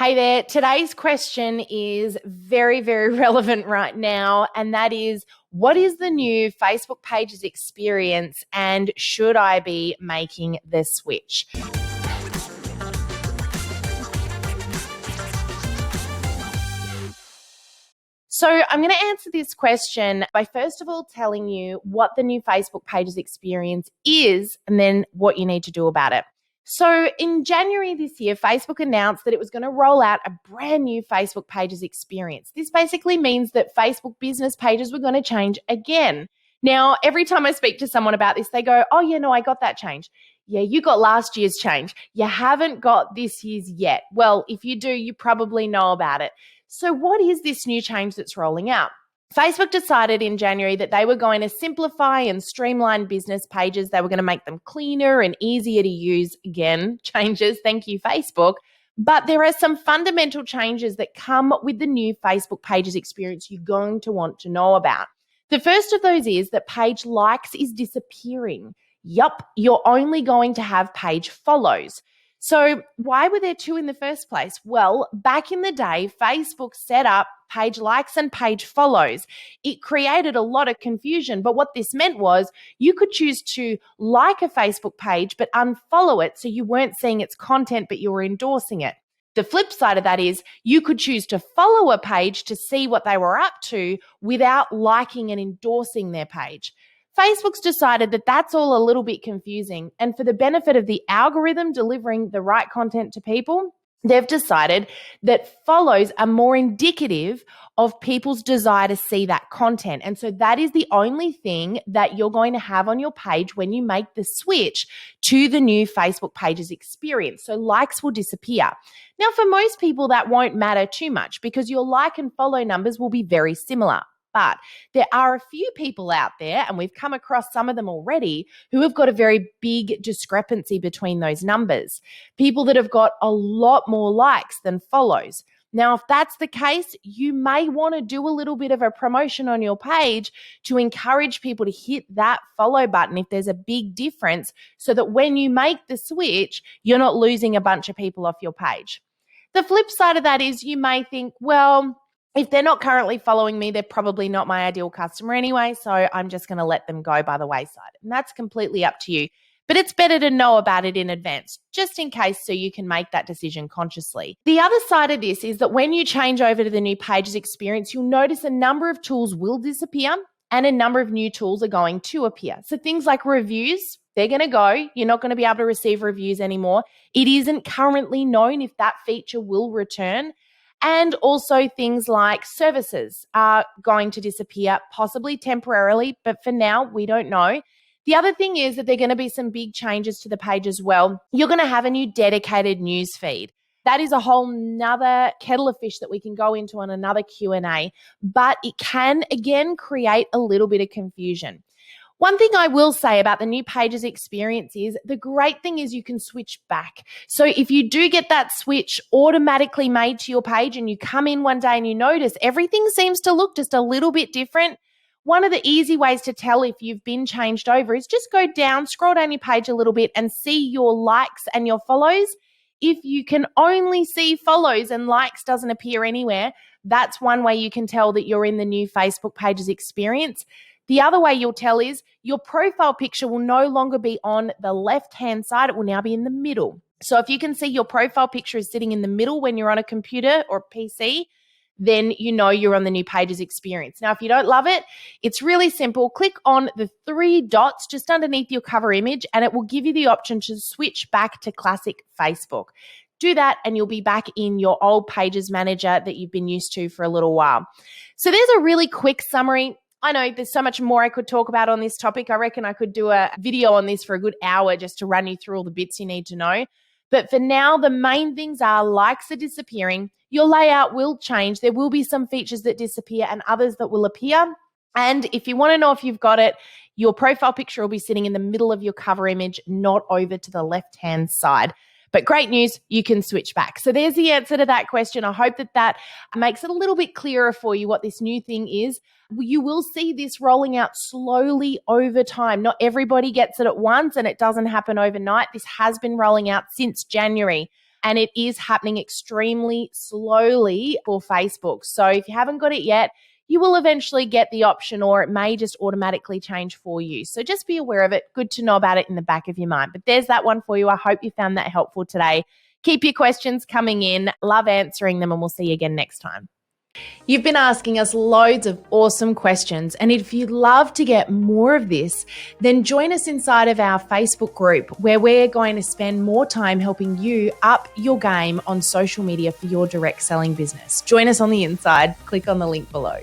Hey there. Today's question is very, very relevant right now, and that is, what is the new Facebook Pages experience, and should I be making the switch? So I'm going to answer this question by first of all telling you what the new Facebook Pages experience is and then what you need to do about it. So in January this year, Facebook announced that it was going to roll out a brand new Facebook Pages experience. This basically means that Facebook business pages were going to change again. Now, every time I speak to someone about this, they go, "Oh, yeah, no, I got that change." Yeah, you got last year's change. You haven't got this year's yet. Well, if you do, you probably know about it. So what is this new change that's rolling out? Facebook decided in January that they were going to simplify and streamline business pages. They were going to make them cleaner and easier to use. Again, changes. Thank you, Facebook. But there are some fundamental changes that come with the new Facebook Pages experience you're going to want to know about. The first of those is that page likes is disappearing. Yup, you're only going to have page follows. So why were there two in the first place? Well, back in the day, Facebook set up page likes and page follows. It created a lot of confusion, but what this meant was you could choose to like a Facebook page but unfollow it, so you weren't seeing its content but you were endorsing it. The flip side of that is you could choose to follow a page to see what they were up to without liking and endorsing their page. Facebook's decided that that's all a little bit confusing, and for the benefit of the algorithm delivering the right content to people, they've decided that follows are more indicative of people's desire to see that content. And so that is the only thing that you're going to have on your page when you make the switch to the new Facebook Pages experience. So likes will disappear. Now, for most people, that won't matter too much because your like and follow numbers will be very similar. But there are a few people out there, and we've come across some of them already, who have got a very big discrepancy between those numbers. People that have got a lot more likes than follows. Now, if that's the case, you may want to do a little bit of a promotion on your page to encourage people to hit that follow button if there's a big difference, so that when you make the switch, you're not losing a bunch of people off your page. The flip side of that is you may think, well, if they're not currently following me, they're probably not my ideal customer anyway, so I'm just going to let them go by the wayside. And that's completely up to you. But it's better to know about it in advance, just in case, so you can make that decision consciously. The other side of this is that when you change over to the new Pages experience, you'll notice a number of tools will disappear and a number of new tools are going to appear. So things like reviews, they're going to go. You're not going to be able to receive reviews anymore. It isn't currently known if that feature will return. And also things like services are going to disappear, possibly temporarily, but for now, we don't know. The other thing is that there are going to be some big changes to the page as well. You're going to have a new dedicated news feed. That is a whole nother kettle of fish that we can go into on another Q&A, but it can, again, create a little bit of confusion. One thing I will say about the new Pages experience is the great thing is you can switch back. So if you do get that switch automatically made to your page and you come in one day and you notice everything seems to look just a little bit different, one of the easy ways to tell if you've been changed over is just go down, scroll down your page a little bit and see your likes and your follows. If you can only see follows and likes doesn't appear anywhere, that's one way you can tell that you're in the new Facebook Pages experience. The other way you'll tell is your profile picture will no longer be on the left-hand side. It will now be in the middle. So if you can see your profile picture is sitting in the middle when you're on a computer or PC, then you know you're on the new Pages experience. Now, if you don't love it, it's really simple. Click on the three dots just underneath your cover image, and it will give you the option to switch back to classic Facebook. Do that and you'll be back in your old Pages manager that you've been used to for a little while. So there's a really quick summary. I know there's so much more I could talk about on this topic. I reckon I could do a video on this for a good hour just to run you through all the bits you need to know. But for now, the main things are likes are disappearing. Your layout will change. There will be some features that disappear and others that will appear. And if you want to know if you've got it, your profile picture will be sitting in the middle of your cover image, not over to the left-hand side. But great news, you can switch back. So there's the answer to that question. I hope that makes it a little bit clearer for you what this new thing is. You will see this rolling out slowly over time. Not everybody gets it at once and it doesn't happen overnight. This has been rolling out since January. and it is happening extremely slowly for Facebook. So if you haven't got it yet, you will eventually get the option, or it may just automatically change for you. So just be aware of it. Good to know about it in the back of your mind. But there's that one for you. I hope you found that helpful today. Keep your questions coming in. Love answering them, and we'll see you again next time. You've been asking us loads of awesome questions, and if you'd love to get more of this, then join us inside of our Facebook group, where we're going to spend more time helping you up your game on social media for your direct selling business. Join us on the inside. Click on the link below.